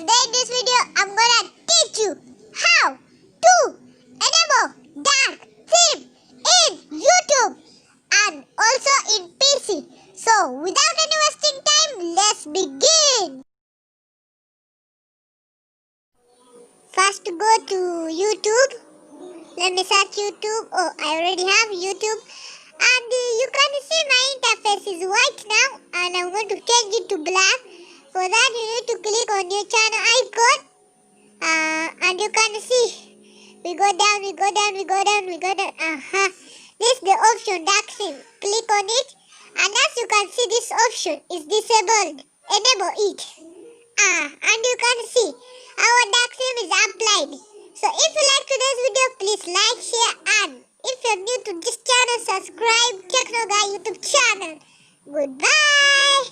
Today in this video, I'm gonna teach you how to enable dark theme in YouTube and also in PC. So, without any wasting time, let's begin. First, go to YouTube. Let me search YouTube. Oh, I already have YouTube. And you can see my interface is white now, and I'm going to change it to black. For that, you need to click on your channel icon, and you can see we go down. This is the option dark theme. Click on it, and as you can see, this option is disabled. Enable it. And you can see our dark theme is applied. So if you like today's video, please like, share, and if you're new to this channel, subscribe Techno Guy YouTube channel. Goodbye.